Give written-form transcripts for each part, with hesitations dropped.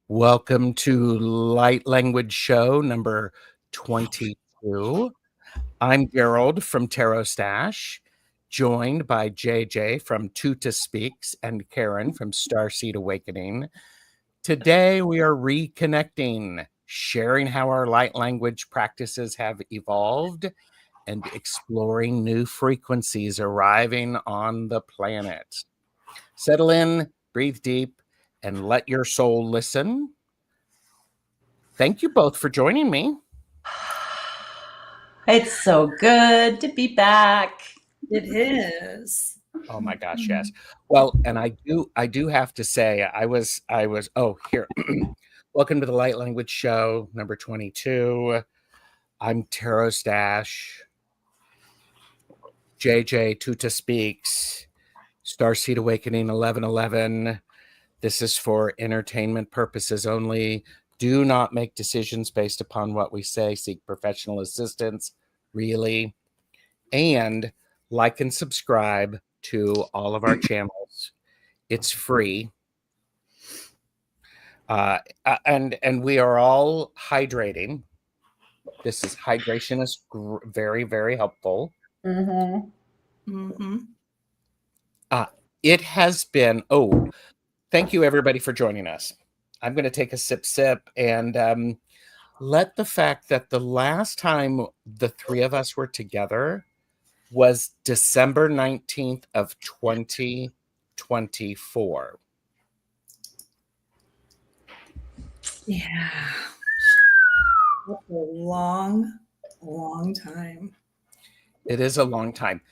Welcome to Light Language Show number 22. I'm Gerald from TarotStache, joined by JJ from Tutah Speaks and Karen from Starseed Awakening. Today we are reconnecting, sharing how our light language practices have evolved and exploring new frequencies arriving on the planet. Settle in, breathe deep, and let your soul listen. Thank you both for joining me. It's so good to be back. It is. Oh my gosh, yes. Well, and I do have to say, I was here. Welcome to the Light Language Show number 22. I'm TarotStache, JJ Tutah Speaks, Starseed Awakening 1111. This is for entertainment purposes only. Do not make decisions based upon what we say. Seek professional assistance, really. And like and subscribe to all of our channels. It's free. And we are all hydrating. Hydration is very, very helpful. Mm-hmm. Mm-hmm. It has been, thank you everybody for joining us. I'm going to take a sip and let the fact that the last time the three of us were together was December 19th of 2024. Yeah. That's a long, long time. It is a long time.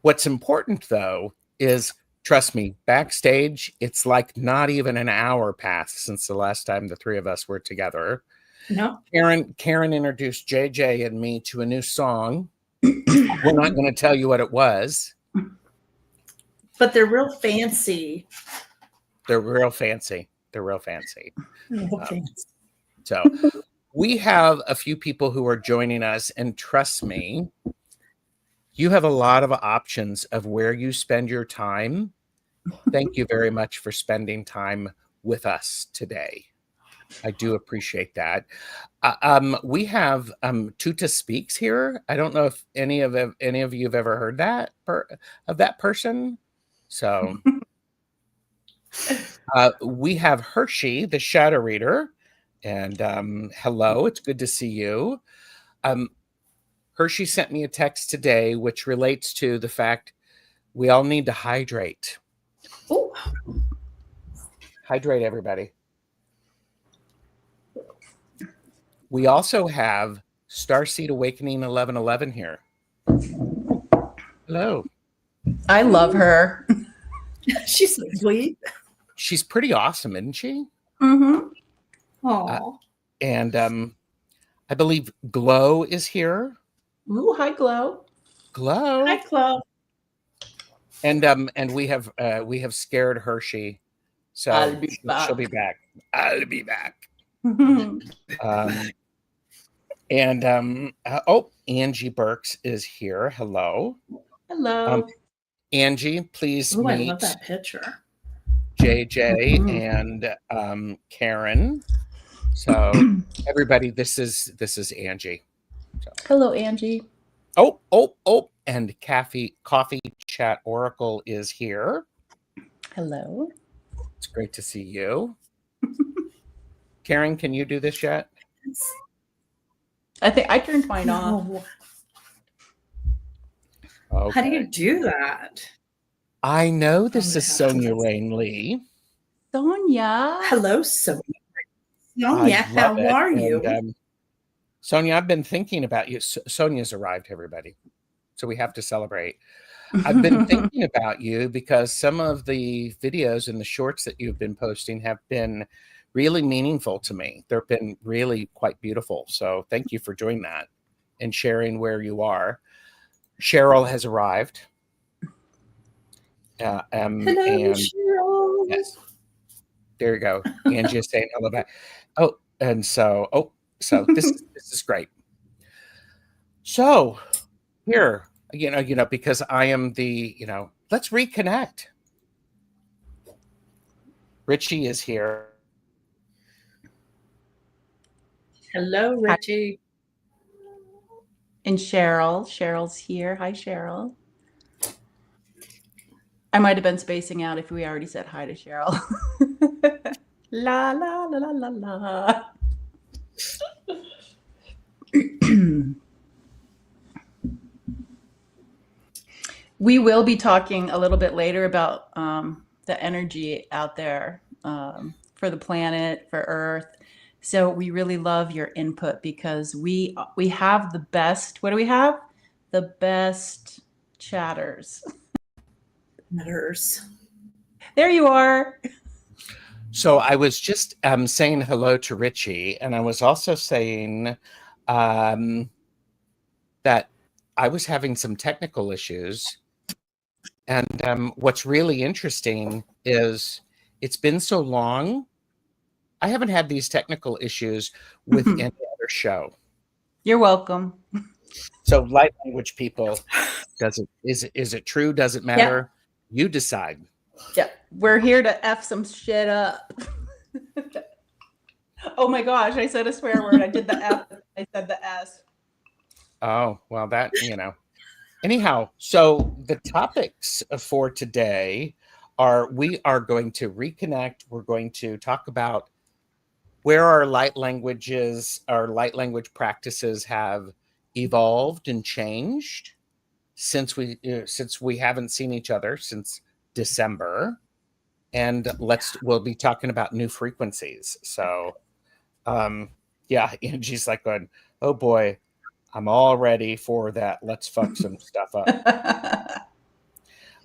What's important, though, is, trust me, backstage, it's like not even an hour passed since the last time the three of us were together. No. Karen introduced JJ and me to a new song. We're not going to tell you what it was. But they're real fancy. They're real fancy. So we have a few people who are joining us, and trust me, you have a lot of options of where you spend your time. Thank you very much for spending time with us today. I do appreciate that. We have Tutah Speaks here. I don't know if any of you have ever heard that of that person. So we have Hershey, the shadow reader, and hello, it's good to see you. Hershey sent me a text today, which relates to the fact we all need to hydrate. Ooh. Hydrate, everybody. We also have Starseed Awakening 1111 here. Hello. I love her. She's so sweet. She's pretty awesome, isn't she? Mm-hmm. Oh. And I believe Glow is here. Ooh, hi, Glow. Glow. Hi, Chloe. And we have scared Hershey, so she'll be back. I'll be back. Angie Burks is here. Hello. Hello. Angie, please meet. I love that picture. JJ and Karen. So everybody, this is Angie. So. Hello, Angie. And Coffee Chat Oracle is here. Hello. It's great to see you. Karen, can you do this yet? I think I turned mine off. Okay. How do you do that? I know this is Sonia Rain Lee. Sonia. Hello, Sonia. Sonia, how are you? And, Sonia, I've been thinking about you. Sonia's arrived, everybody. So we have to celebrate. I've been thinking about you because some of the videos and the shorts that you've been posting have been really meaningful to me. They've been really quite beautiful. So thank you for doing that and sharing where you are. Cheryl has arrived. Hello, and Cheryl. Yes, there you go. Angie is saying hello back. So this is great. So here because I am the, let's reconnect. Richie is here. Hello, Richie. And Cheryl's here. Hi, Cheryl. I might have been spacing out if we already said hi to Cheryl. La la la la la la. We will be talking a little bit later about the energy out there for the planet, for Earth. So we really love your input because we have the best. What do we have? The best chatters. Matters. There you are. So I was just saying hello to Richie, and I was also saying that I was having some technical issues. And what's really interesting is it's been so long. I haven't had these technical issues with any other show. You're welcome. So light language people, is it true? Does it matter? You decide. Yeah, we're here to F some shit up. Oh my gosh, I said a swear word. I did the F. I said the S. Oh, well, that, Anyhow, so the topics for today are, we are going to reconnect. We're going to talk about where our light language practices have evolved and changed since we haven't seen each other since December. And we'll be talking about new frequencies. So, Angie's like going, oh boy, I'm all ready for that. Let's fuck some stuff up.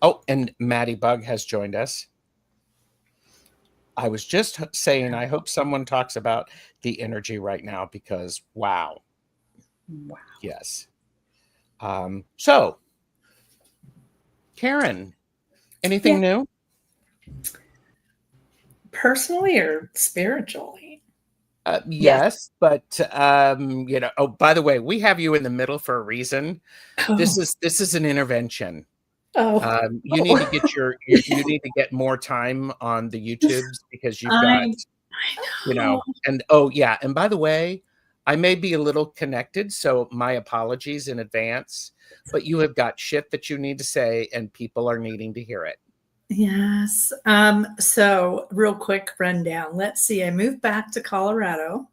Oh, and Maddie Bug has joined us. I was just saying, I hope someone talks about the energy right now because wow. Yes. So, Karen, anything new? Personally or spiritually? Yes, but oh, by the way, we have you in the middle for a reason. Oh. This is an intervention. Oh. You need to get you need to get more time on the YouTubes because you've got, and oh yeah, and by the way, I may be a little connected, so my apologies in advance, but you have got shit that you need to say and people are needing to hear it. Yes. So real quick rundown. Let's see. I moved back to Colorado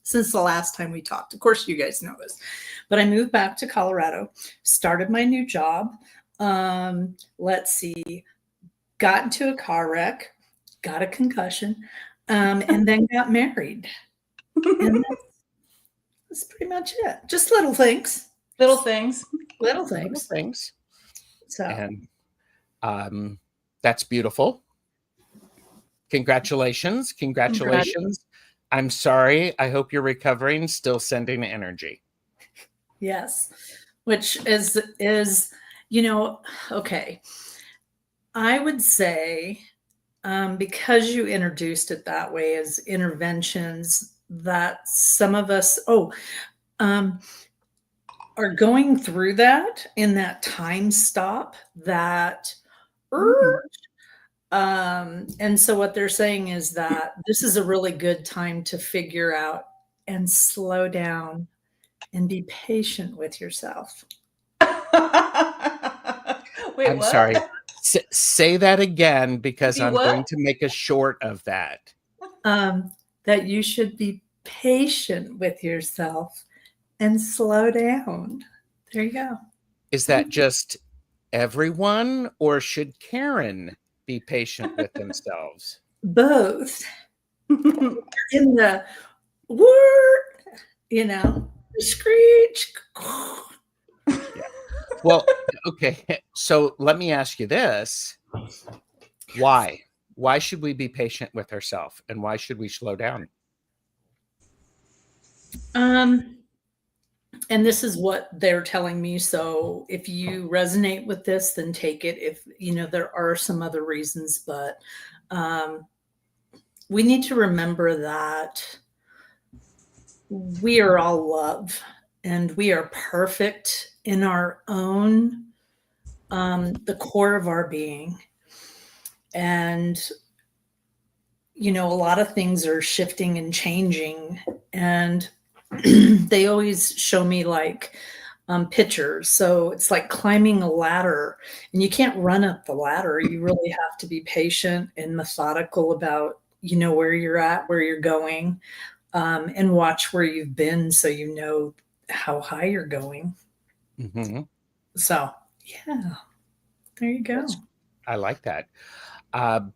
since the last time we talked. Of course, you guys know this, but I moved back to Colorado, started my new job. Let's see, got into a car wreck, got a concussion, and then got married. And that's pretty much it. Just little things. Little things. Little things. So. And that's beautiful. Congratulations. I'm sorry. I hope you're recovering. Still sending energy. Yes. Which is, okay. I would say, because you introduced it that way as interventions, that some of us, are going through that in that time stop that and so what they're saying is that this is a really good time to figure out and slow down and be patient with yourself. Wait, I'm what? sorry. Say that again because I'm what? going to make a short of that. That you should be patient with yourself and slow down. There you go. Is that just everyone, or should Karen be patient with themselves? Both. In the word, the screech. Yeah. Well, okay. So let me ask you this. Why? Why should we be patient with ourselves, and why should we slow down? And this is what they're telling me. So if you resonate with this, then take it. If, there are some other reasons, but we need to remember that we are all love. and we are perfect in our own, the core of our being. And, you know, a lot of things are shifting and changing. And they always show me like pictures. So it's like climbing a ladder, and you can't run up the ladder. You really have to be patient and methodical about, you know, where you're at, where you're going, and watch where you've been so you know how high you're going. Mm-hmm. So, yeah, there you go. I like that.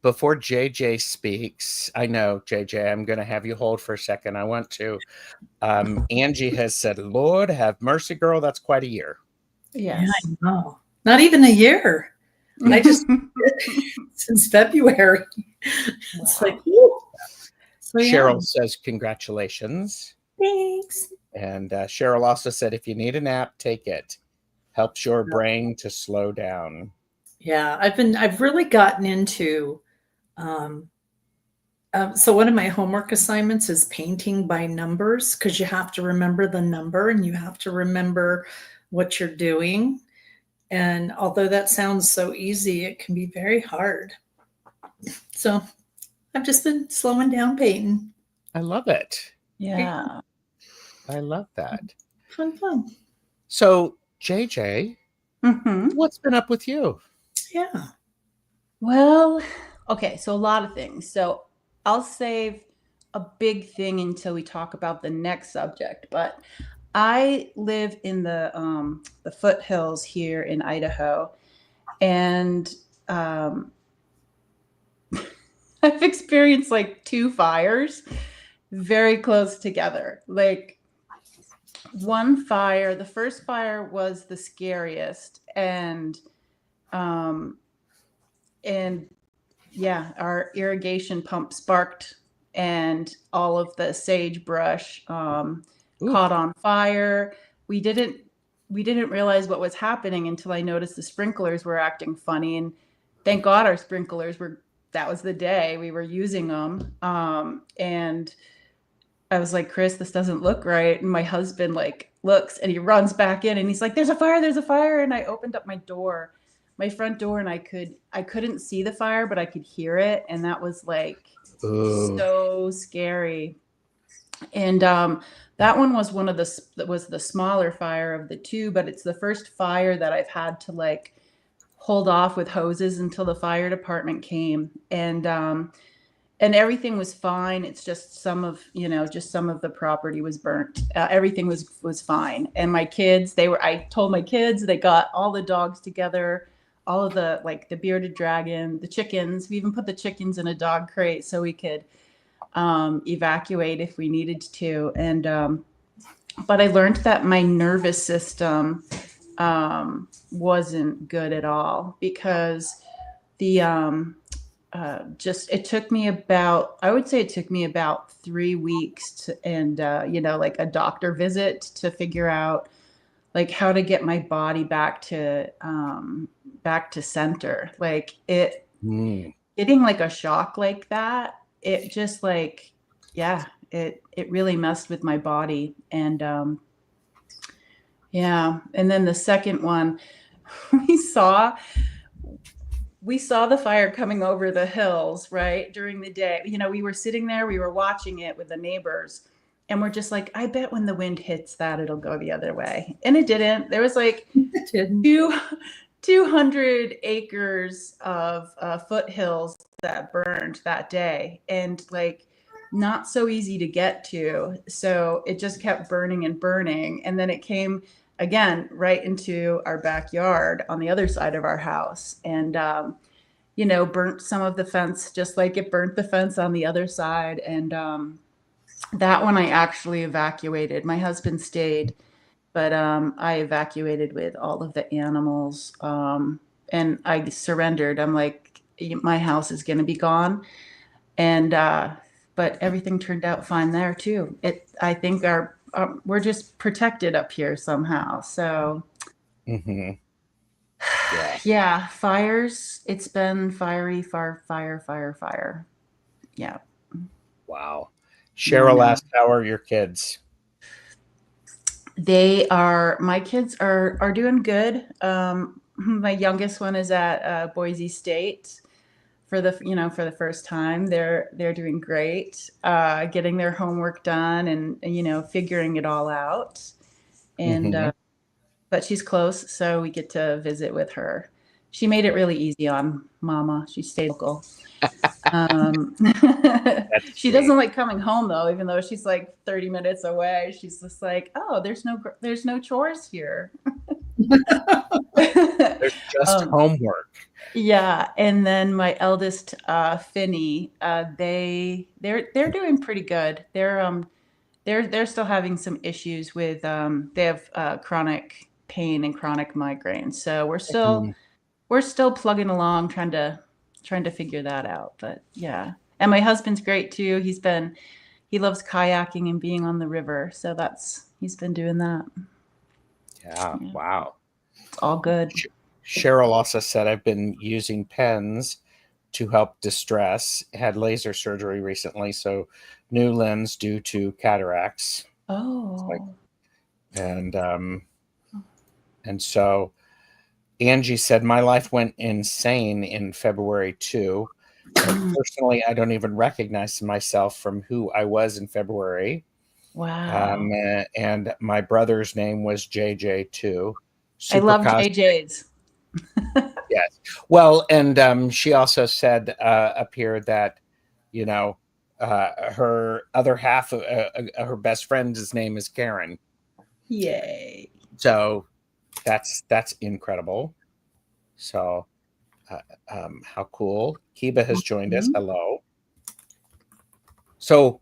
Before JJ speaks, I know, JJ, I'm going to have you hold for a second. I want to. Angie has said, Lord have mercy, girl. That's quite a year. Yes. Yeah, I know. Not even a year. I just since February. It's Wow. like, whew. So, Cheryl says, congratulations. Thanks. And Cheryl also said, if you need a nap, take it. Helps your brain to slow down. Yeah, I've really gotten into, so one of my homework assignments is painting by numbers, because you have to remember the number and you have to remember what you're doing. And although that sounds so easy, it can be very hard. So I've just been slowing down painting. I love it. Yeah. I love that. Fun. So, JJ, what's been up with you? Yeah. Well, okay, so a lot of things. So I'll save a big thing until we talk about the next subject. But I live in the foothills here in Idaho, and I've experienced like 2 fires very close together. Like one fire, the first fire was the scariest, and yeah, our irrigation pump sparked, and all of the sagebrush caught on fire. We didn't realize what was happening until I noticed the sprinklers were acting funny, and thank God our sprinklers were. That was the day we were using them, and I was like, Chris, this doesn't look right. And my husband like looks, and he runs back in, and he's like, there's a fire. And I opened up my front door, and I couldn't see the fire, but I could hear it. And that was like so scary. And that one was the smaller fire of the 2, but it's the first fire that I've had to like hold off with hoses until the fire department came. And everything was fine. It's just some of the property was burnt. Everything was fine. And my kids, I told my kids, they got all the dogs together, all of the, like the bearded dragon, the chickens. We even put the chickens in a dog crate so we could evacuate if we needed to. And, but I learned that my nervous system wasn't good at all, because the, it took me about 3 weeks and like a doctor visit to figure out like how to get my body back to center. Like getting like a shock like that, it just like, yeah, it really messed with my body. And yeah. And then the second one, we saw the fire coming over the hills, right, during the day. We were sitting there, we were watching it with the neighbors, and we're just like, I bet when the wind hits that, it'll go the other way. And it didn't. There was like 200 acres of foothills that burned that day, and like not so easy to get to. So it just kept burning and burning. And then it came again right into our backyard on the other side of our house, and burnt some of the fence, just like it burnt the fence on the other side. And that one I actually evacuated. My husband stayed, but I evacuated with all of the animals, and I surrendered. I'm like, my house is going to be gone. And but everything turned out fine there too. I think we're just protected up here somehow. So yeah, fires. It's been fire. Yeah. Wow. Cheryl asked, how are your kids? My kids are doing good. My youngest one is at Boise State for the first time. They're doing great, getting their homework done and figuring it all out. And Mhm. but she's close, so we get to visit with her. She made it really easy on Mama. She stays local. That's She sweet. doesn't like coming home though, even though she's like 30 minutes away. She's just like, oh, there's no chores here. There's just um, homework. yeah, and then my eldest, Finney, they're doing pretty good. They're still having some issues with they have chronic pain and chronic migraines. So Mhm. we're still plugging along, trying to figure that out. But yeah, and my husband's great too. He loves kayaking and being on the river, so he's been doing that. Yeah. Yeah, Wow. it's all good. Cheryl also said, I've been using pens to help distress. Had laser surgery recently, so new lens due to cataracts. Like, Oh, and so Angie said, my life went insane in February too. Personally, I don't even recognize myself from who I was in February. wow! And my brother's name was JJ too. I Super love cosmic. JJ's. Yes. Well, and she also said up here that, you know, her other half of her best friend's name is Karen. Yay! So that's incredible. So how cool. Kiba has joined us. Mhm. Hello. So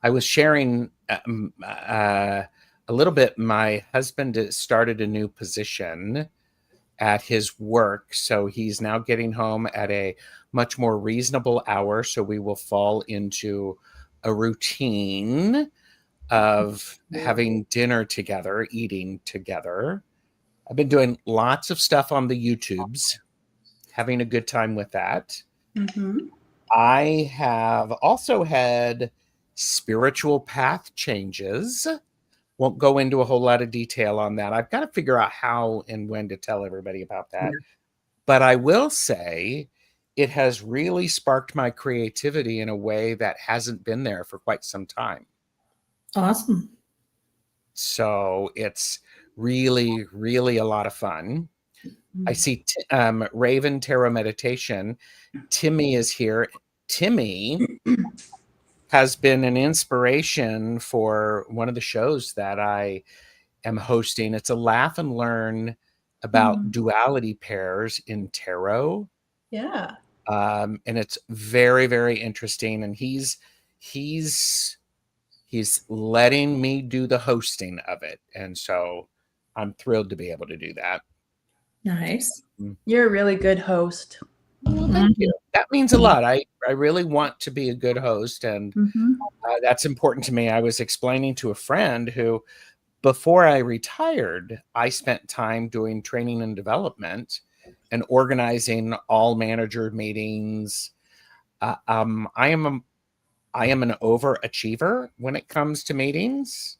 I was sharing a little bit. My husband started a new position at his work. So he's now getting home at a much more reasonable hour. So we will fall into a routine of having dinner together, eating together. I've been doing lots of stuff on the YouTubes, having a good time with that. Mhm. I have also had spiritual path changes. Won't go into a whole lot of detail on that. I've got to figure out how and when to tell everybody about that. But I will say it has really sparked my creativity in a way that hasn't been there for quite some time. Awesome. So it's really, really a lot of fun. I see Raven Tarot Meditation. Timmy is here. Timmy has been an inspiration for one of the shows that I am hosting. It's a laugh and learn about duality pairs in tarot. Yeah. And it's very, very interesting. And he's letting me do the hosting of it. And so I'm thrilled to be able to do that. Nice. You're a really good host. Well, thank you. That means a lot. I really want to be a good host, and that's important to me. I was explaining to a friend who, before I retired, I spent time doing training and development and organizing all manager meetings. I am an overachiever when it comes to meetings.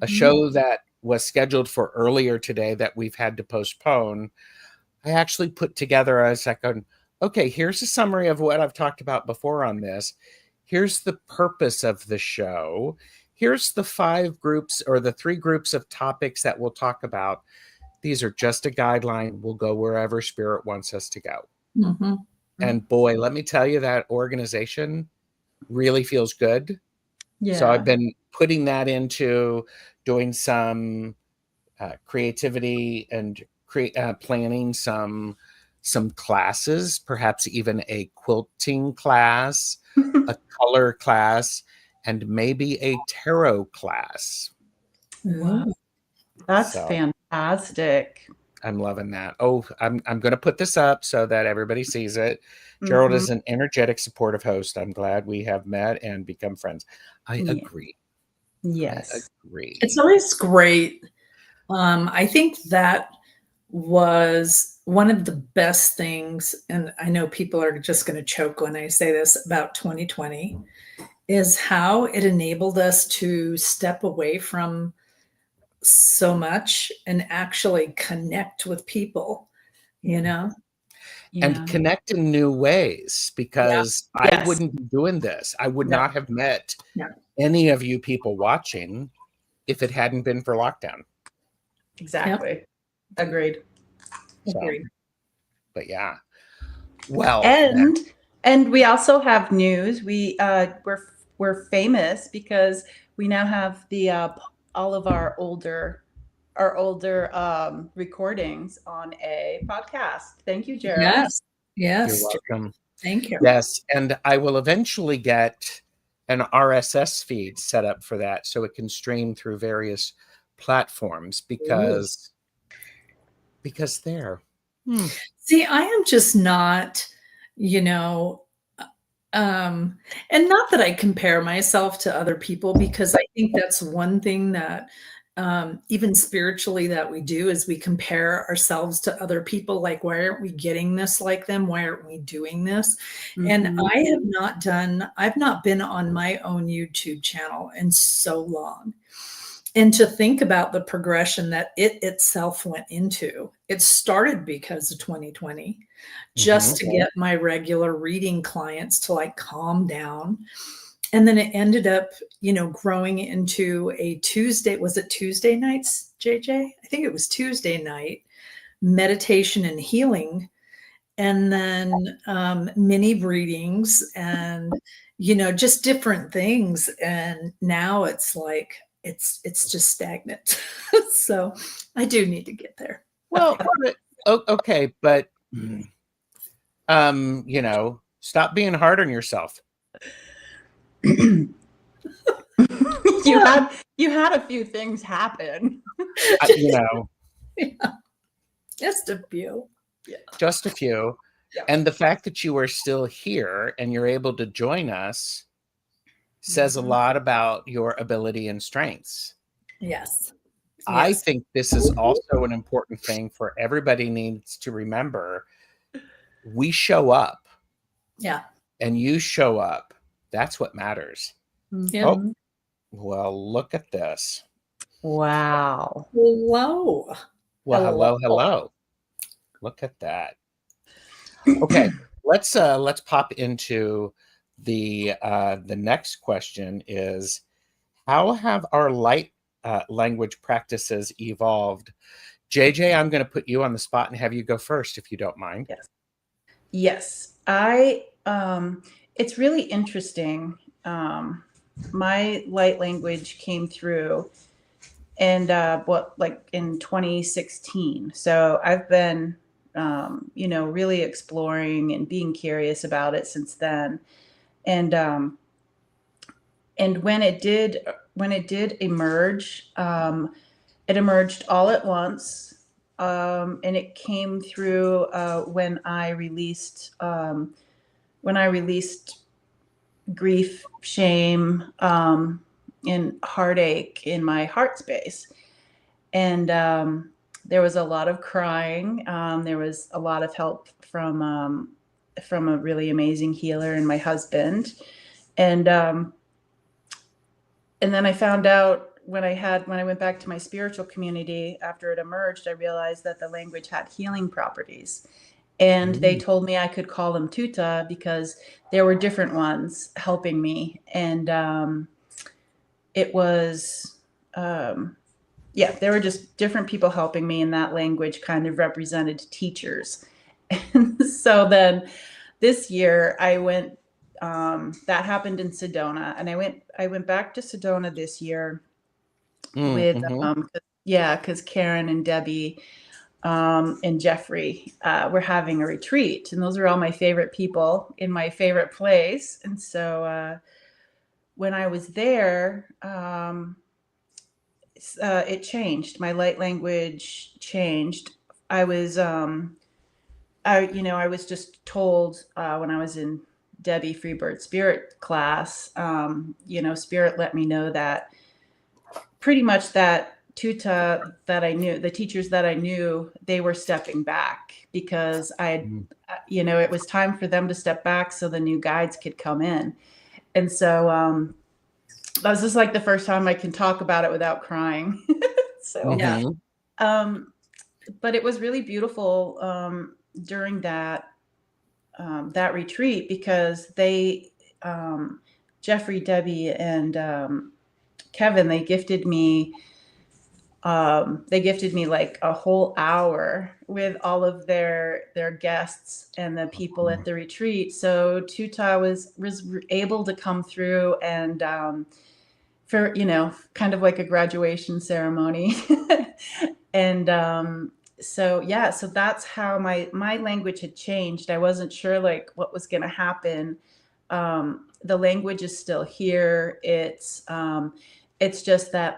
A show that was scheduled for earlier today that we've had to postpone, I actually put together as like, okay, here's a summary of what I've talked about before on this. Here's the purpose of the show. Here's the 5 groups or the 3 groups of topics that we'll talk about. These are just a guideline. We'll go wherever spirit wants us to go. Mm-hmm. And boy, let me tell you, that organization really feels good. Yeah. So I've been putting that into doing some creativity and planning some classes, perhaps even a quilting class, a color class, and maybe a tarot class. Wow. That's So fantastic. I'm loving that. Oh, I'm going to put this up so that everybody sees it. Gerald is an energetic, supportive host. I'm glad we have met and become friends. I agree. Yes. I agree. It's always great. I think that was one of the best things, and I know people are just going to choke when I say this about 2020, is how it enabled us to step away from so much and actually connect with people, you know? And connect in new ways, because I Yes. wouldn't be doing this. I would No. not have met No. any of you people watching if it hadn't been for lockdown. Exactly. Agreed. So, Agreed. but yeah. Well, and we also have news. We're famous because we now have the all of our older recordings on a podcast. Thank you, Gerald. Yes. Yes. You're welcome. Thank you. Yes, and I will eventually get an RSS feed set up for that so it can stream through various platforms, because there. See, I am just not, you know, and not that I compare myself to other people, because I think that's one thing that even spiritually that we do is we compare ourselves to other people. Like, why aren't we getting this like them? Why aren't we doing this? And I've not been on my own YouTube channel in so long. And to think about the progression that it itself went into, it started because of 2020, just to get my regular reading clients to like calm down. And then it ended up, growing into a Tuesday. Was it Tuesday nights, JJ? I think it was Tuesday night meditation and healing. And then mini readings and, just different things. And now it's like, it's just stagnant. So I do need to get there. Well, okay, but stop being hard on yourself. You had a few things happen. Just a few. Yeah. Just a few. Yeah. And the fact that you are still here and you're able to join us says a lot about your ability and strengths. Yes. I think this is also an important thing for everybody needs to remember. We show up. Yeah. And you show up. That's what matters. Yeah. Oh, well, look at this. Wow. Hello. Well, hello. Look at that. Okay, let's pop into the next question is, how have our light language practices evolved? JJ, I'm going to put you on the spot and have you go first, if you don't mind. Yes. It's really interesting. My light language came through and in 2016. So I've been really exploring and being curious about it since then. And when it did emerge, it emerged all at once. And it came through when I released grief, shame, and heartache in my heart space. And there was a lot of crying. There was a lot of help from a really amazing healer and my husband. And then I found out when I went back to my spiritual community after it emerged, I realized that the language had healing properties. And they told me I could call them Tutah because there were different ones helping me. And it was, there were just different people helping me, and that language kind of represented teachers. And so then this year I went, that happened in Sedona, and I went back to Sedona this year with, because Karen and Debbie and Jeffrey were having a retreat, and those are all my favorite people in my favorite place. And so when I was there, it changed. My light language changed. I was, I was just told when I was in Debbie Freebird Spirit class, Spirit let me know that pretty much that Tutah that I knew, the teachers that I knew, they were stepping back because it was time for them to step back so the new guides could come in. And so that was just like the first time I can talk about it without crying. So, Yeah. but it was really beautiful during that retreat because Jeffrey, Debbie, and Kevin, they gifted me like a whole hour with all of their guests and the people at the retreat. So Tutah was able to come through and for kind of like a graduation ceremony. And so that's how my language had changed. I wasn't sure like what was going to happen. The language is still here. It's just that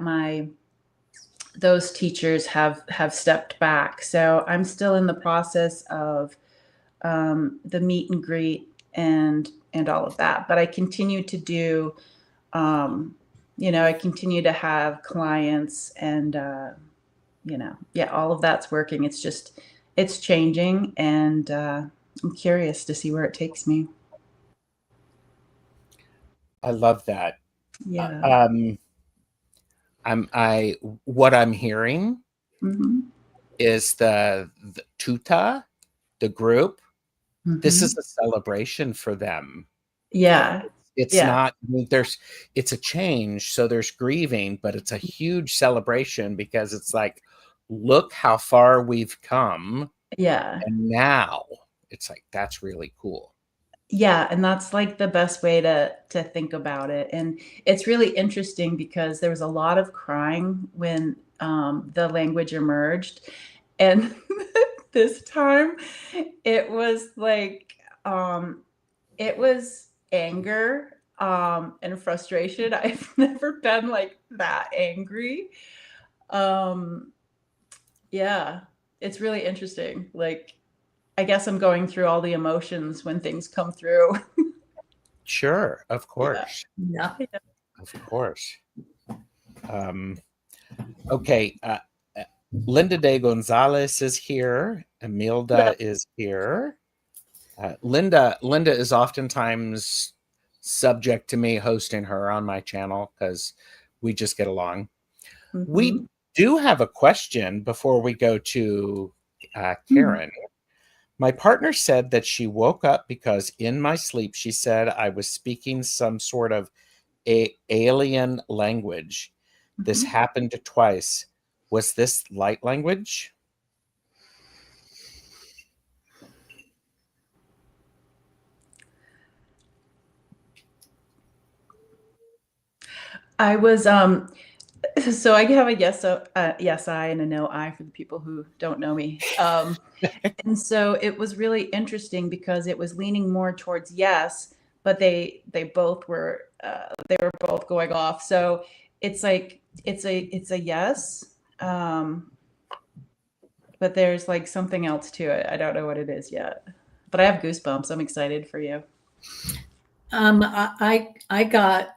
those teachers have stepped back. So I'm still in the process of the meet and greet and all of that. But I continue to do, I continue to have clients and, all of that's working. It's changing, and I'm curious to see where it takes me. I love that. Yeah. What I'm hearing Mm-hmm. is the Tutah, the group. Mm-hmm. This is a celebration for them. Yeah. It's not, it's a change. So there's grieving, but it's a huge celebration because it's like, look how far we've come. Yeah. And now it's like, that's really cool. Yeah, and that's like the best way to think about it. And it's really interesting because there was a lot of crying when the language emerged. And this time it was like it was anger and frustration. I've never been like that angry. Yeah, it's really interesting. Like, I guess I'm going through all the emotions when things come through. Sure, of course. Yeah. Of course. Okay. Linda de Gonzalez is here. Emilda is here. Linda is oftentimes subject to me hosting her on my channel because we just get along. Mm-hmm. We do have a question before we go to Karen. My partner said that she woke up because in my sleep, she said I was speaking some sort of alien language. This happened twice. Was this light language? I was so I have a yes I and a no I for the people who don't know me. And so it was really interesting because it was leaning more towards yes, but they both were going off. So it's like it's a yes, but there's like something else to it. I don't know what it is yet, but I have goosebumps. I'm excited for you. I got,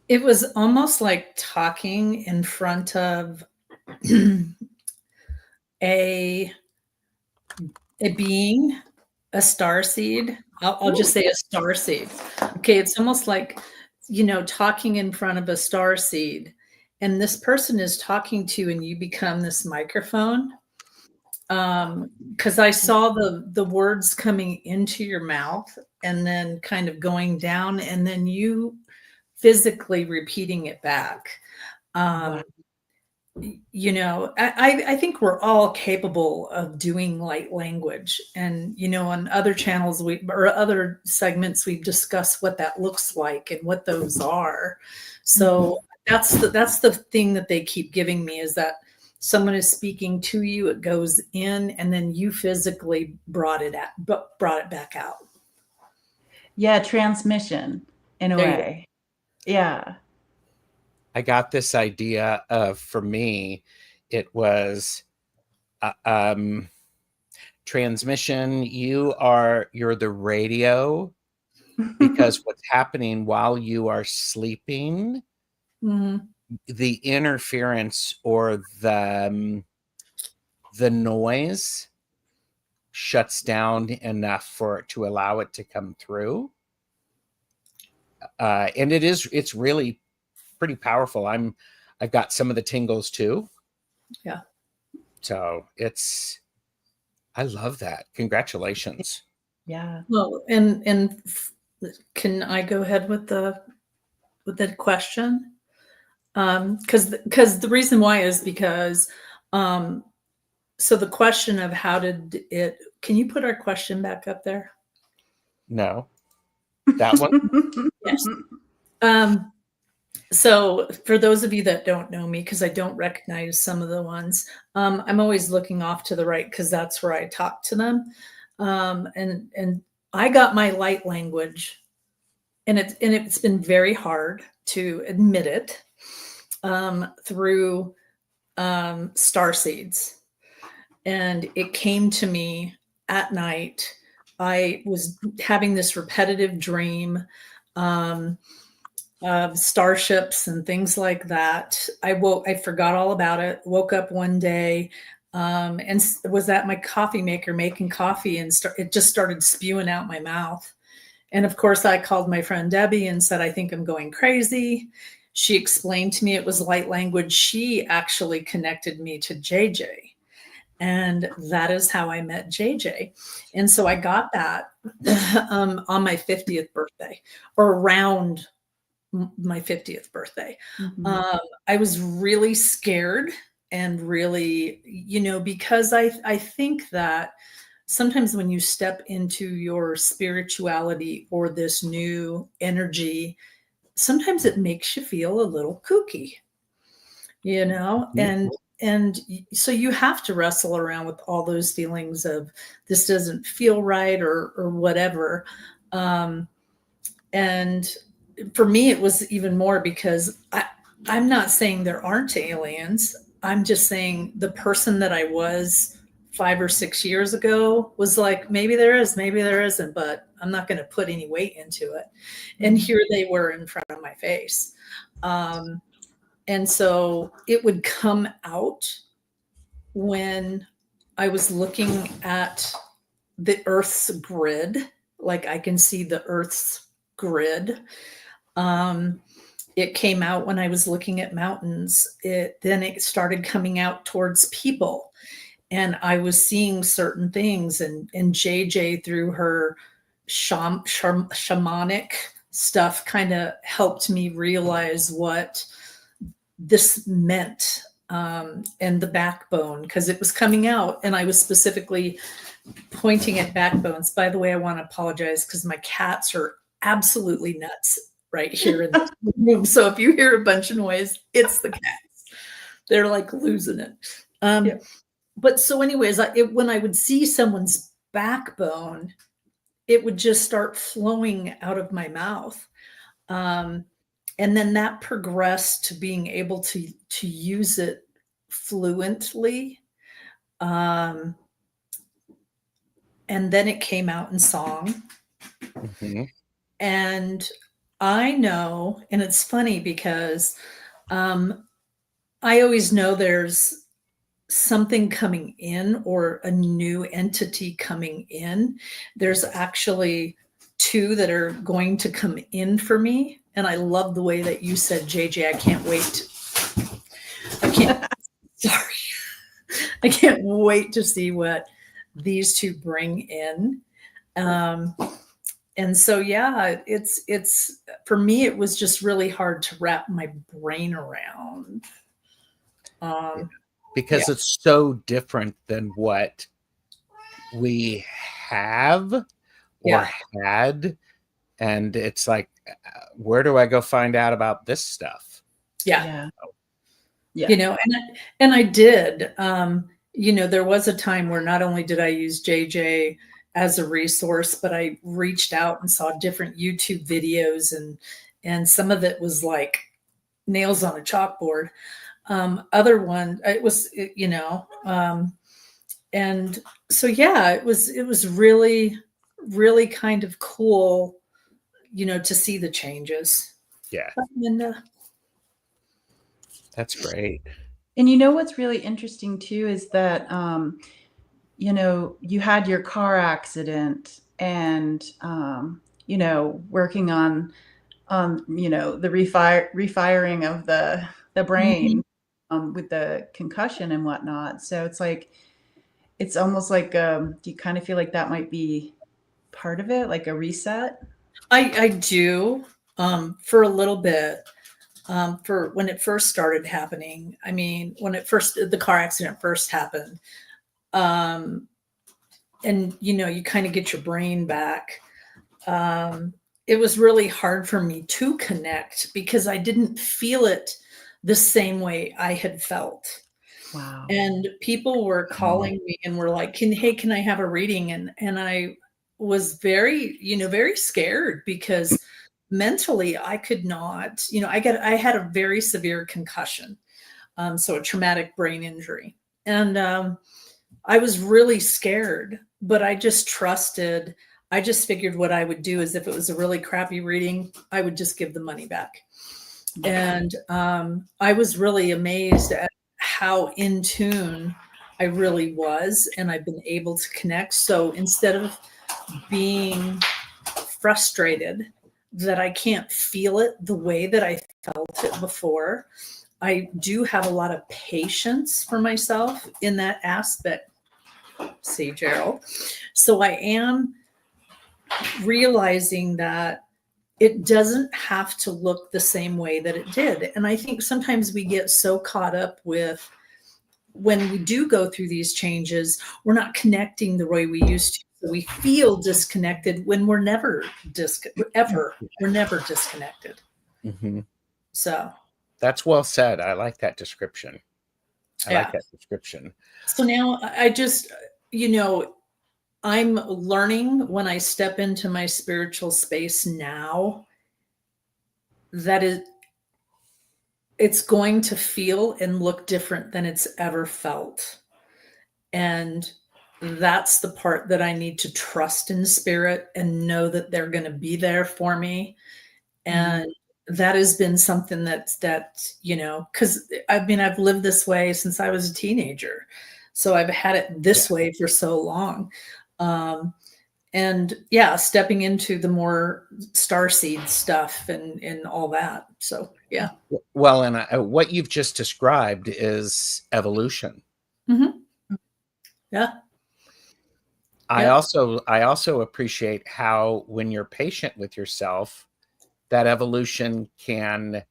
it was almost like talking in front of a being, a star seed. I'll just say a star seed. Okay, it's almost like, talking in front of a star seed, and this person is talking to you and you become this microphone. Because I saw the words coming into your mouth and then kind of going down, and then you physically repeating it back. Wow. I think we're all capable of doing light language, and on other channels or other segments we've discussed what that looks like and what those are. So that's the thing that they keep giving me, is that someone is speaking to you, it goes in, and then you physically brought it back out. Yeah, transmission in a way. Yeah. I got this idea of, for me, it was transmission. You're the radio, because what's happening while you are sleeping, the interference or the noise shuts down enough for it to allow it to come through. And it's really pretty powerful. I've got some of the tingles too. Yeah. So I love that. Congratulations. Yeah. Well, and can I go ahead with the question? Because the reason why is because so the question of how did it, can you put our question back up there? No. That one? Yes. So for those of you that don't know me, because I don't recognize some of the ones, I'm always looking off to the right because that's where I talk to them. And I got my light language, and it's been very hard to admit it, through star seeds. And it came to me at night. I was having this repetitive dream of starships and things like that. I forgot all about it. Woke up one day and was at my coffee maker making coffee, and it just started spewing out my mouth. And of course, I called my friend Debbie and said, I think I'm going crazy. She explained to me it was light language. She actually connected me to JJ. And that is how I met JJ. And so I got that on my 50th birthday, or around my 50th birthday. Mhm. I was really scared, and really, because I think that sometimes when you step into your spirituality or this new energy, sometimes it makes you feel a little kooky, Mhm. and so you have to wrestle around with all those feelings of this doesn't feel right, or whatever. And for me, it was even more because I'm not saying there aren't aliens. I'm just saying the person that I was 5 or 6 years ago was like, maybe there is, maybe there isn't, but I'm not going to put any weight into it. And here they were in front of my face. And so it would come out when I was looking at the Earth's grid, like I can see the Earth's grid. It came out when I was looking at mountains. Then it started coming out towards people, and I was seeing certain things. And JJ, through her shamanic stuff, kind of helped me realize what this meant, and the backbone, because it was coming out, and I was specifically pointing at backbones. By the way, I want to apologize because my cats are absolutely nuts right here in this room. So if you hear a bunch of noise, it's the cats. They're like losing it. Yeah. But so anyways, when I would see someone's backbone, it would just start flowing out of my mouth. And then that progressed to being able to use it fluently. And then it came out in song. Mhm. And I know, and it's funny because I always know there's something coming in, or a new entity coming in. There's actually two that are going to come in for me. And I love the way that you said, JJ, I can't wait. Sorry. I can't wait to see what these two bring in. And so, yeah, it's for me, it was just really hard to wrap my brain around. Because it's so different than what we have or Yeah. had. And it's like, where do I go find out about this stuff? Yeah. Yeah. And I did. There was a time where not only did I use JJ as a resource, but I reached out and saw different YouTube videos, and some of it was like nails on a chalkboard. Other one, it was, and so, yeah, it was really, really kind of cool, to see the changes. Yeah. And, That's great. And what's really interesting too is that, you had your car accident, and, working on, the refiring of the the brain with the concussion and whatnot. So it's like, it's almost like, do you kind of feel like that might be part of it, like a reset? I do, for a little bit. For when it first started happening. I mean, when the car accident first happened, and you kind of get your brain back. It was really hard for me to connect because I didn't feel it the same way I had felt. Wow. And people were calling me and were like, can I have a reading? And I was very, very scared because mentally I could not, I had a very severe concussion. So a traumatic brain injury. And I was really scared, but I just trusted. I just figured what I would do is if it was a really crappy reading, I would just give the money back. And I was really amazed at how in tune I really was, and I've been able to connect. So instead of being frustrated that I can't feel it the way that I felt it before, I do have a lot of patience for myself in that aspect. See, Gerald. So I am realizing that it doesn't have to look the same way that it did. And I think sometimes we get so caught up with when we do go through these changes, we're not connecting the way we used to. So we feel disconnected when we're never we're never disconnected. Mm-hmm. So that's well said. I like that description. I like that description. So now I just, I'm learning when I step into my spiritual space now that it's going to feel and look different than it's ever felt. And that's the part that I need to trust in spirit and know that they're going to be there for me. And that has been something that, because I've lived this way since I was a teenager. So I've had it this way for so long. And stepping into the more starseed stuff and all that. So, yeah. Well, and what you've just described is evolution. Mm-hmm. Yeah. I also appreciate how when you're patient with yourself, that evolution can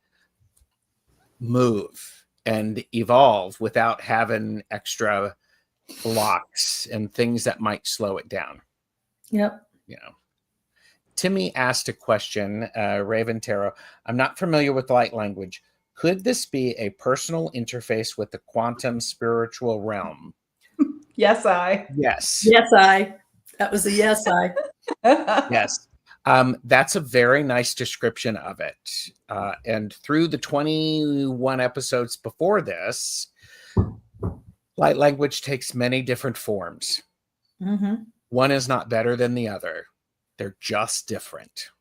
move and evolve without having extra blocks and things that might slow it down. Yep. Timmy asked a question, Raven Tarot. I'm not familiar with light language. Could this be a personal interface with the quantum spiritual realm? Yes, I. Yes. Yes, I. That was a yes, I. Yes. That's a very nice description of it. And through the 21 episodes before this, light language takes many different forms. Mm-hmm. One is not better than the other. They're just different.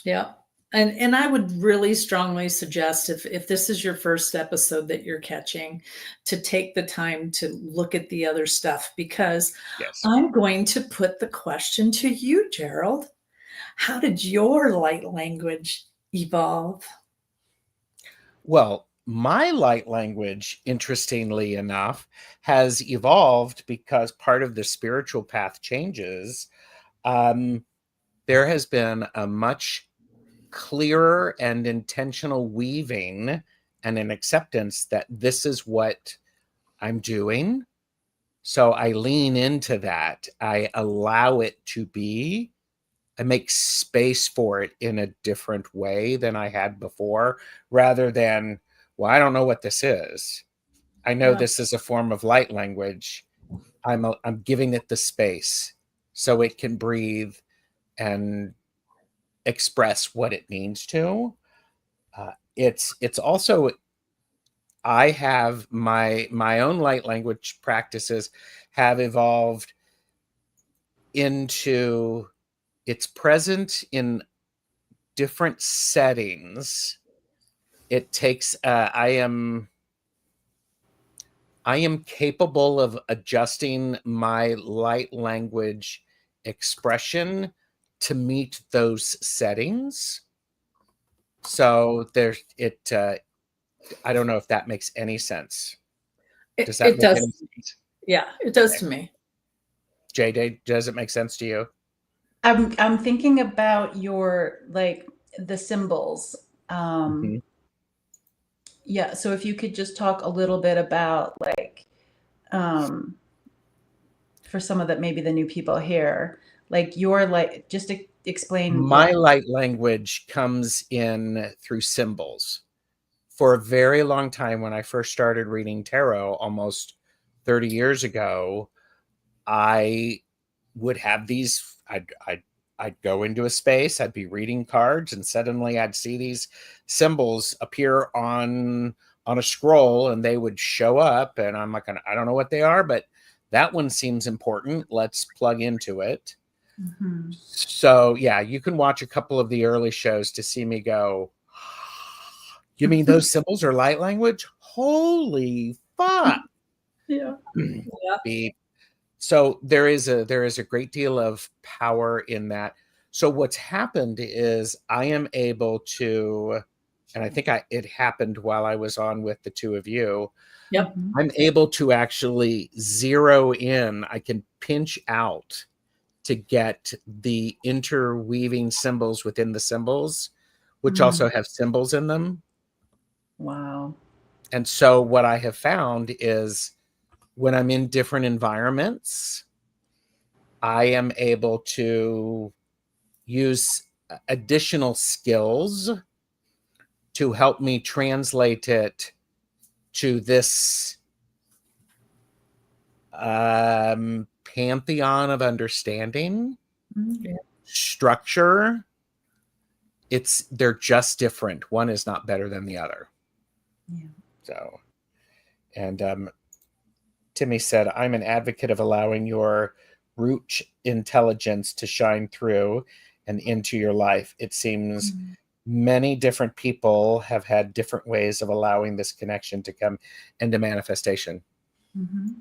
Yeah. And I would really strongly suggest if this is your first episode that you're catching, to take the time to look at the other stuff, because I'm going to put the question to you, Gerald. How did your light language evolve? Well, my light language, interestingly enough, has evolved because part of the spiritual path changes. There has been a much clearer and intentional weaving and an acceptance that this is what I'm doing. So I lean into that. I allow it to be. I make space for it in a different way than I had before, rather than, well, I don't know what this is. I know this is a form of light language. I'm giving it the space so it can breathe and express what it needs to. It's also, I have my own light language practices have evolved into, it's present in different settings. It takes I am capable of adjusting my light language expression to meet those settings. So I don't know if that makes any sense. Does It, that it make does. any sense? Yeah, it does to me. JJ, does it make sense to you? I'm thinking about your like the symbols. Mhm. Yeah, so if you could just talk a little bit about like um for some of the maybe the new people here, like your like just to explain My like light language comes in through symbols. For a very long time, when I first started reading tarot almost 30 years ago, I would have these. I'd go into a space, I'd be reading cards, and suddenly I'd see these symbols appear on a scroll, and they would show up, and I'm like, I don't know what they are, but that one seems important. Let's plug into it. Mhm. So yeah, you can watch a couple of the early shows to see me go, you mean those symbols are light language? Holy fuck. Yeah. Yeah. Beep. So there is a great deal of power in that. So what's happened is I am able to, and I think it happened while I was on with the two of you, Yep. Mhm. I'm able to actually zero in. I can pinch out to get the interweaving symbols within the symbols, which also have symbols in them. Wow. And so what I have found is when I'm in different environments, I am able to use additional skills to help me translate it to this pantheon of understanding, Mhm. structure. They're just different. One is not better than the other. Yeah. So, and Timmy said, I'm an advocate of allowing your root intelligence to shine through and into your life. It seems many different people have had different ways of allowing this connection to come into manifestation. Mhm.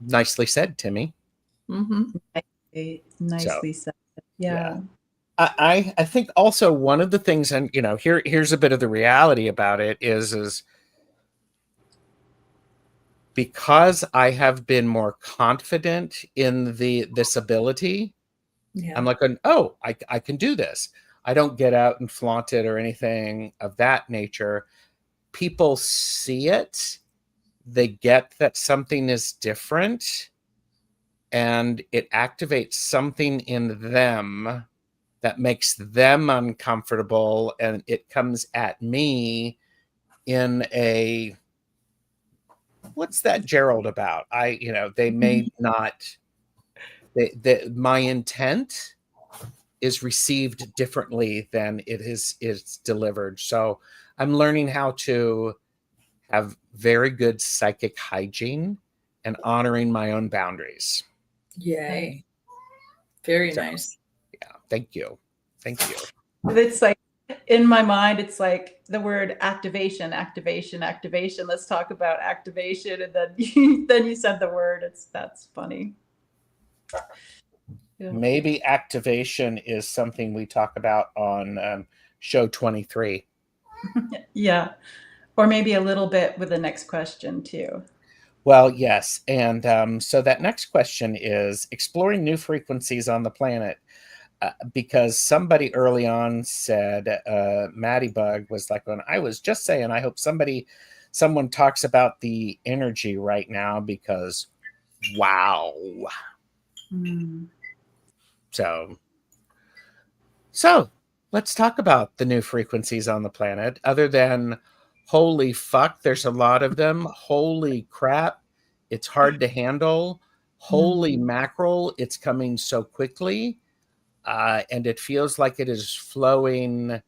Nicely said, Timmy. Mm-hmm. So, Nicely said. yeah. Yeah. I think also one of the things, and here's a bit of the reality about it is because I have been more confident in this ability. Yeah. I'm like, oh, I can do this. I don't get out and flaunt it or anything of that nature. People see it, they get that something is different, and it activates something in them that makes them uncomfortable, and it comes at me in a, what's that Gerald about? They may not, my intent is received differently than it's delivered. So I'm learning how to have very good psychic hygiene and honoring my own boundaries. Yay. Very So nice. yeah, thank you. It's like in my mind, it's like the word activation, activation, activation. Let's talk about activation, and then then you said the word. That's funny. Yeah. Maybe activation is something we talk about on show 23. Yeah. Or maybe a little bit with the next question too. Well, yes. And so that next question is exploring new frequencies on the planet. Because somebody early on said, Maddie Bug was like, when I was just saying, I hope someone talks about the energy right now because wow. Mm. So let's talk about the new frequencies on the planet. Other than holy fuck, there's a lot of them. Holy crap, it's hard to handle. Holy mackerel, it's coming so quickly. And it feels like it is flowing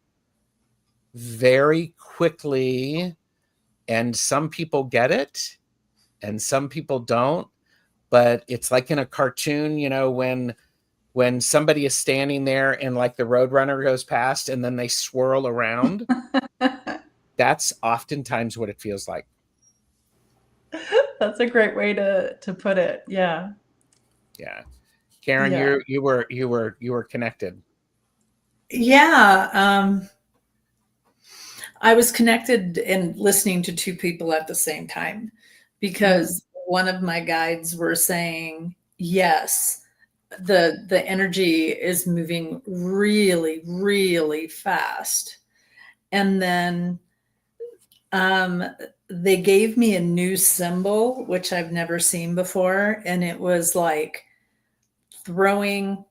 very quickly. And some people get it and some people don't. But it's like in a cartoon, when somebody is standing there and like the roadrunner goes past and then they swirl around. That's oftentimes what it feels like. That's a great way to put it. Yeah. Yeah. Karen, Yeah. you were connected. Yeah. I was connected and listening to two people at the same time because one of my guides were saying, yes, the energy is moving really, really fast. And then they gave me a new symbol, which I've never seen before. And it was like throwing,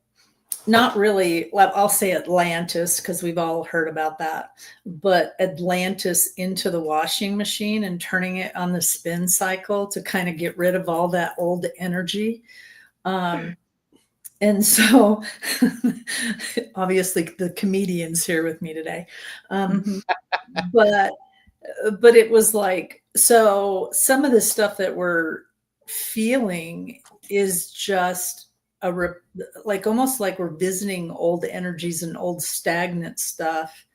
not really, well, I'll say Atlantis because we've all heard about that, but Atlantis into the washing machine and turning it on the spin cycle to kind of get rid of all that old energy. And so obviously the comedian's here with me today. But it was like, so some of the stuff that we're feeling is just like almost like we're visiting old energies and old stagnant stuff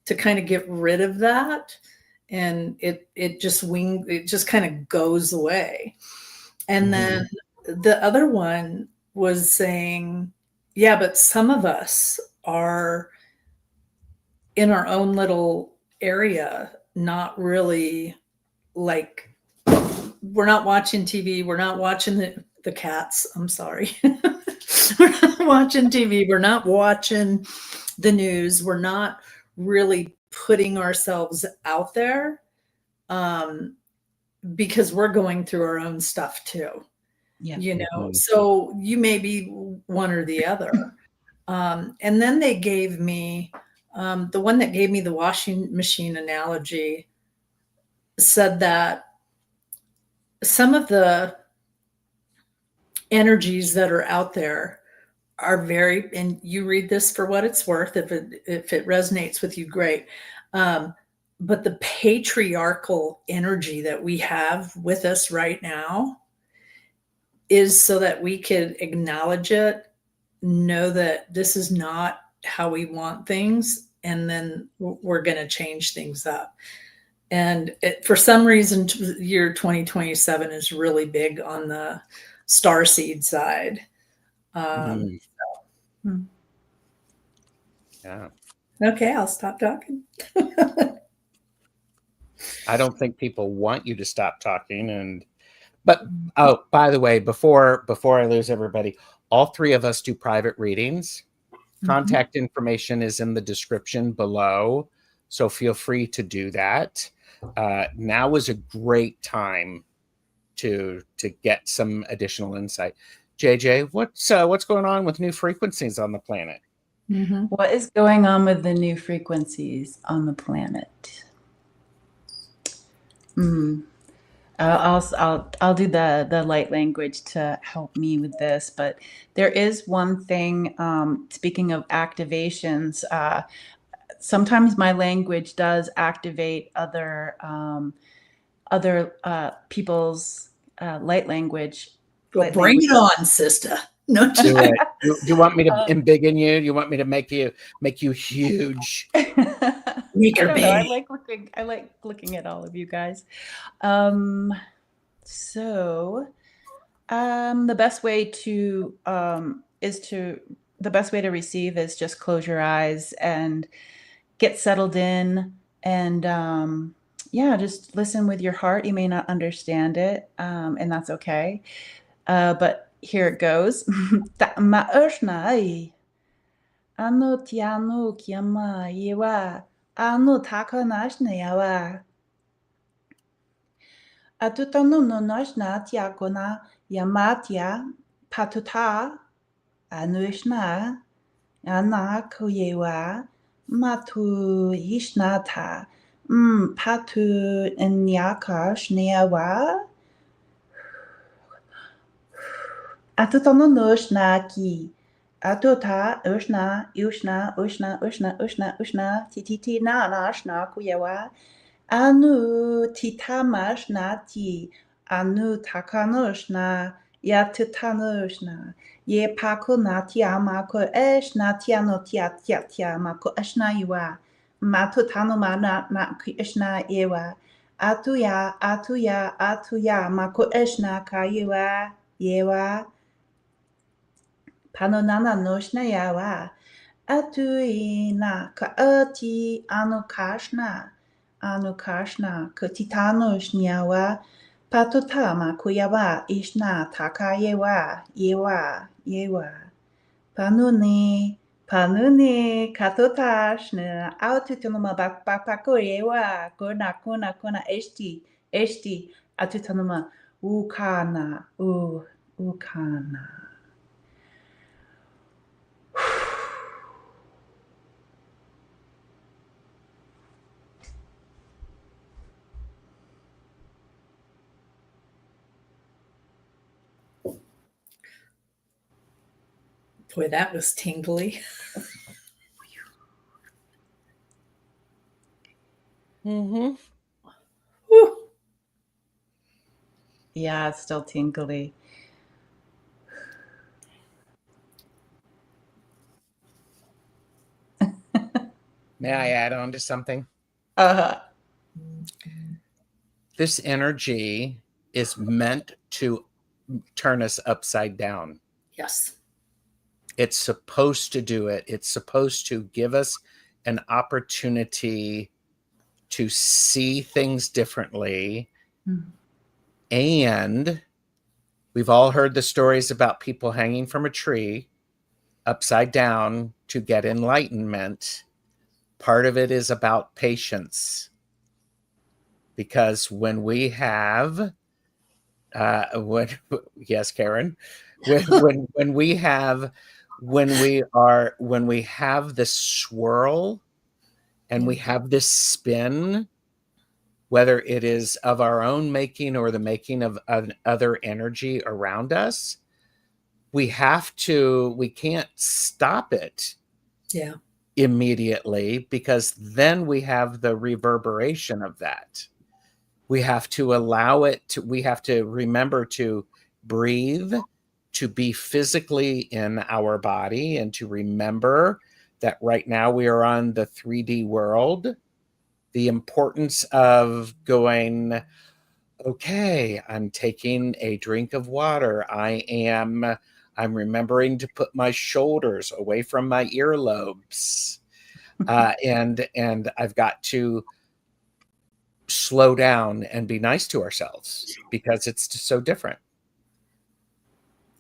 to kind of get rid of that. And it just kind of goes away. And then the other one was saying, yeah, but some of us are in our own little area, not really, like, we're not watching TV, we're not watching the cats, I'm sorry. We're not watching TV, we're not watching the news, we're not really putting ourselves out there, because we're going through our own stuff too. Yeah. You know, so you may be one or the other. And then they gave me, the one that gave me the washing machine analogy said that some of the energies that are out there are very, and you read this for what it's worth. If it resonates with you, great. But the patriarchal energy that we have with us right now is so that we could acknowledge it, know that this is not how we want things, and then we're going to change things up. And for some reason, year 2027 is really big on the starseed side. Yeah. Okay, I'll stop talking. I don't think people want you to stop talking. But oh, by the way, before I lose everybody, all three of us do private readings. Contact information is in the description below, so feel free to do that. Now is a great time to get some additional insight. JJ, what's going on with new frequencies on the planet? What is going on with the new frequencies on the planet? I'll do the light language to help me with this, but there is one thing. Speaking of activations, sometimes my language does activate other people's light language. Well, bring it on, sister. No, do it. You want me to embiggen you? You want me to make you huge? Make her big. I like looking at all of you guys. The best way to the best way to receive is just close your eyes and get settled in, and just listen with your heart. You may not understand it, and that's okay. But here it goes. Anu tianu kiama yewa anu takanashna yawa. Atutanu no noshna tiakona yamatia patuta anushna anakuyewa matu ishnata patu inyaka shneawa. Atutanu noshna ki. Atuta ushna tititi na nashna kuyewa. Anu titamash ti anu takanoshna yatutanoshna ye paku natia mako eshna tiano tia mako eshna iwa matutano mana naku eshna ewa atuya mako eshna kayewa yewa panonana noshna yawa atuina ka ati anu kashna Anukashna Kutitanush Nyawa Patutama Kuyawa Ishna Takayewa Yewa Panuni Katutashna Aututanuma Bapakoyewa Kuna Eshti Atutanuma Ukana Ukana. Boy, that was tingly. Mm-hmm. Whew. Yeah, it's still tingly. May I add on to something? Uh-huh. This energy is meant to turn us upside down. Yes. It's supposed to do it. It's supposed to give us an opportunity to see things differently. Mm. And we've all heard the stories about people hanging from a tree upside down to get enlightenment. Part of it is about patience. Because when we have, yes, Karen, when we have this swirl and we have this spin, whether it is of our own making or the making of other energy around us, we can't stop it immediately, because then we have the reverberation of that. We have to allow it to, we have to remember to breathe, to be physically in our body, and to remember that right now we are on the 3D world. The importance of going, okay, I'm taking a drink of water. I'm remembering to put my shoulders away from my earlobes. And I've got to slow down and be nice to ourselves, because it's just so different.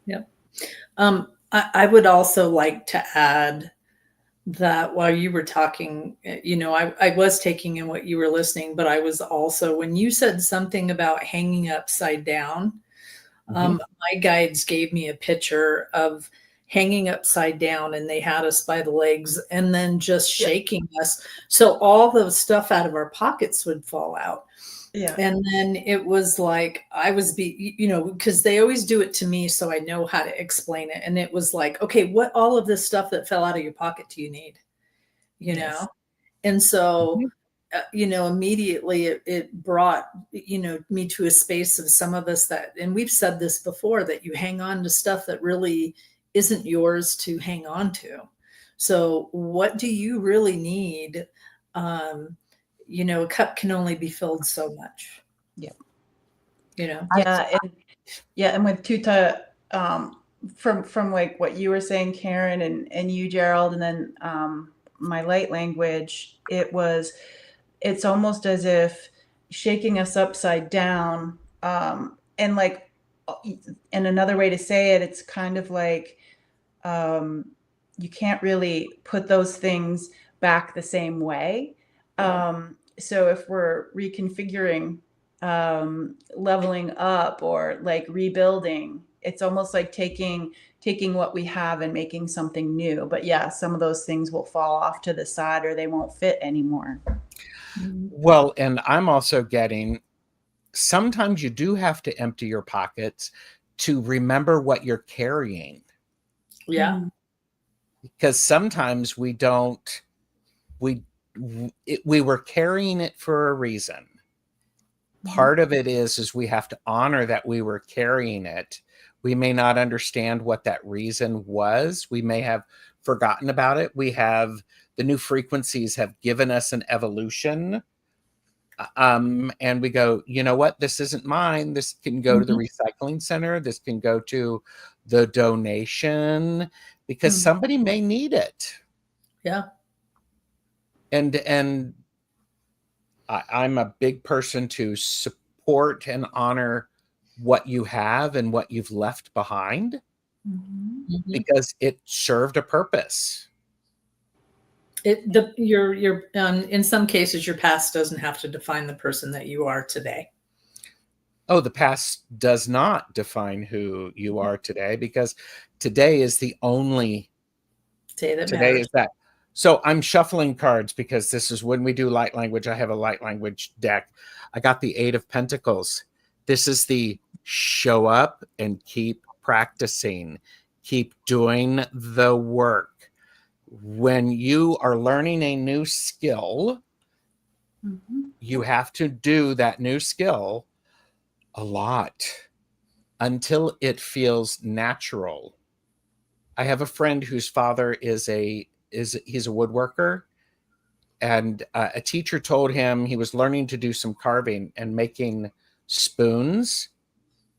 Yep. I would also like to add that while you were talking, I was taking in what you were listening, but I was also, when you said something about hanging upside down, my guides gave me a picture of hanging upside down, and they had us by the legs and then just shaking us. So all the stuff out of our pockets would fall out. Yeah. And then it was like, I was because they always do it to me, so I know how to explain it. And it was like, okay, what all of this stuff that fell out of your pocket do you need? Yes. And so, immediately it brought, me to a space of some of us that, and we've said this before, that you hang on to stuff that really isn't yours to hang on to. So what do you really need? A cup can only be filled so much. Yeah. And with Tutah, from like what you were saying, Karen, and you, Gerald, and then my light language, it's almost as if shaking us upside down, and like, and another way to say it, it's kind of like, you can't really put those things back the same way. So if we're reconfiguring, leveling up, or like rebuilding, it's almost like taking what we have and making something new. But yeah, some of those things will fall off to the side, or they won't fit anymore. Well, and I'm also getting, sometimes you do have to empty your pockets to remember what you're carrying. Yeah. Because sometimes we were carrying it for a reason. Part of it is we have to honor that we were carrying it. We may not understand what that reason was. We may have forgotten about it. The new frequencies have given us an evolution. And we go, you know what? This isn't mine. This can go to the recycling center. This can go to the donation, because somebody may need it. Yeah. And I'm a big person to support and honor what you have and what you've left behind, because it served a purpose. In some cases, your past doesn't have to define the person that you are today. Oh, the past does not define who you are today, because today is the only Day that today matters. is that. So I'm shuffling cards because this is when we do light language. I have a light language deck. I got the 8 of Pentacles. This is the show up and keep practicing, keep doing the work. When you are learning a new skill, you have to do that new skill a lot until it feels natural. I have a friend whose father he's a woodworker, and a teacher told him he was learning to do some carving and making spoons,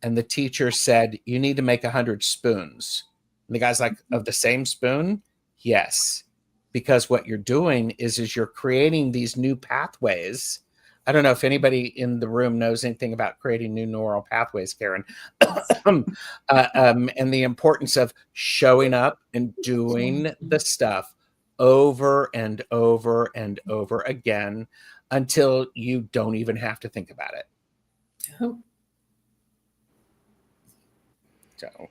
and the teacher said, you need to make 100 spoons. And the guy's like, of the same spoon? Yes, because what you're doing is you're creating these new pathways. I don't know if anybody in the room knows anything about creating new neural pathways, Karen. And the importance of showing up and doing the stuff over and over and over again until you don't even have to think about it. Oh. So,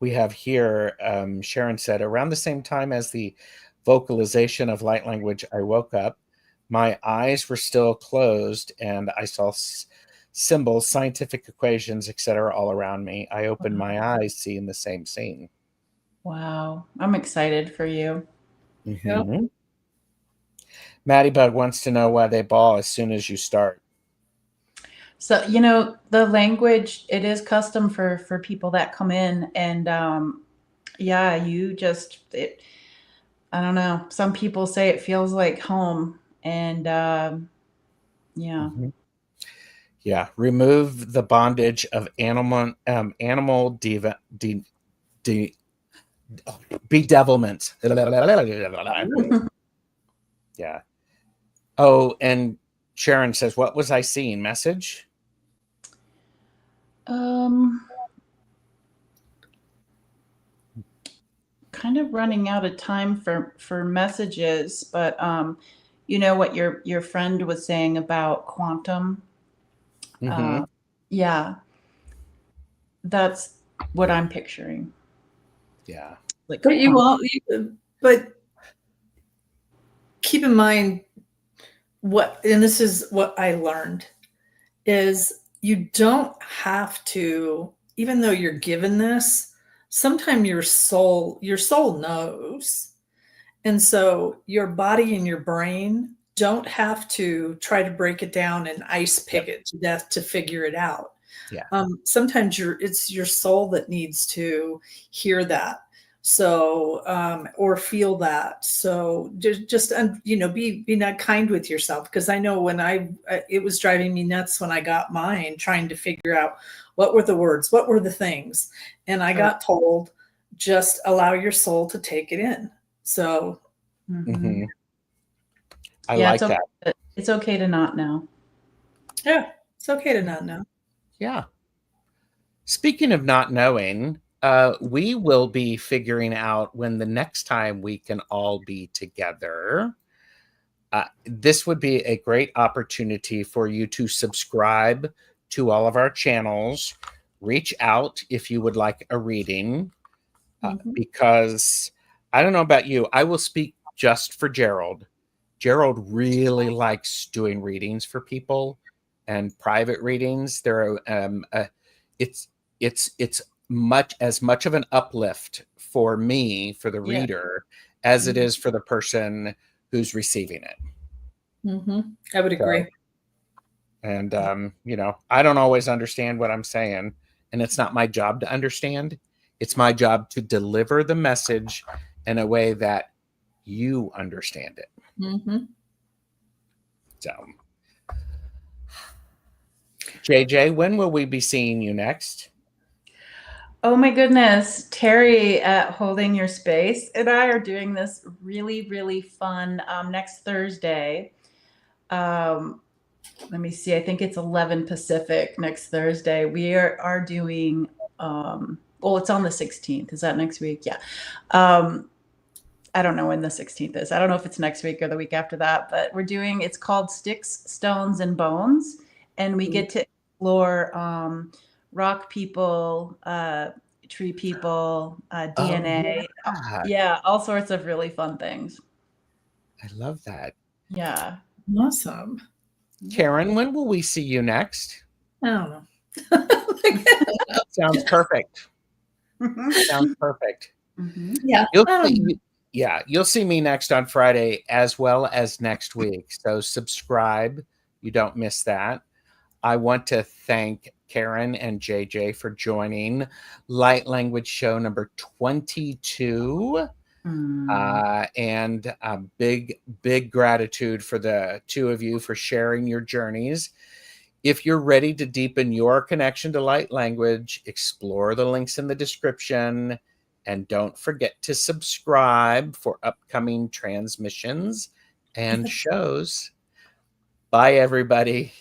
we have here, Sharon said, around the same time as the vocalization of light language, I woke up. My eyes were still closed, and I saw symbols, scientific equations, etc., all around me. I opened my eyes, seeing the same scene. Wow. I'm excited for you. Yep. Maddie Bug wants to know why they bawl as soon as you start. So, the language, it is custom for people that come in, and yeah, I don't know. Some people say it feels like home, and yeah. Yeah, remove the bondage of animal bedevilment. Yeah. Oh, and Sharon says, what was I seeing? Message? Kind of running out of time for messages, but you know what your friend was saying about quantum. Yeah, that's what I'm picturing. Yeah. Like, but keep in mind and this is what I learned, is you don't have to, even though you're given this, sometimes your soul knows. And so your body and your brain don't have to try to break it down and ice pick it to death to figure it out. Yeah. Sometimes it's your soul that needs to hear that. So, or feel that. So just be not kind with yourself. Because I know when it was driving me nuts when I got mine, trying to figure out what were the words, what were the things. And I got told, just allow your soul to take it in. So. I like that. It's okay to not know. Yeah, it's okay to not know. Yeah. Speaking of not knowing, we will be figuring out when the next time we can all be together. This would be a great opportunity for you to subscribe to all of our channels. Reach out if you would like a reading, because I don't know about you. I will speak just for Gerald. Gerald really likes doing readings for people and private readings. It's much of an uplift for me, for the reader, as it is for the person who's receiving it. I would agree. And I don't always understand what I'm saying, and it's not my job to understand. It's my job to deliver the message in a way that you understand it. So, JJ, when will we be seeing you next? Oh my goodness. Terry at Holding Your Space and I are doing this really, really fun next Thursday. Let me see. I think it's 11 Pacific next Thursday. We are doing, well, it's on the 16th. Is that next week? Yeah. I don't know when the 16th is. I don't know if it's next week or the week after that, but it's called Sticks, Stones, and Bones. And we get to explore rock people, tree people, DNA. Yeah. Yeah, all sorts of really fun things. I love that. Yeah. Awesome. Karen, when will we see you next? I don't know. Sounds perfect. Sounds perfect. Yeah. You'll see me next on Friday as well as next week. So subscribe. You don't miss that. I want to thank Karen and JJ for joining Light Language Show number 22. And a big gratitude for the two of you for sharing your journeys. If you're ready to deepen your connection to light language, explore the links in the description. And don't forget to subscribe for upcoming transmissions and shows. Bye, everybody.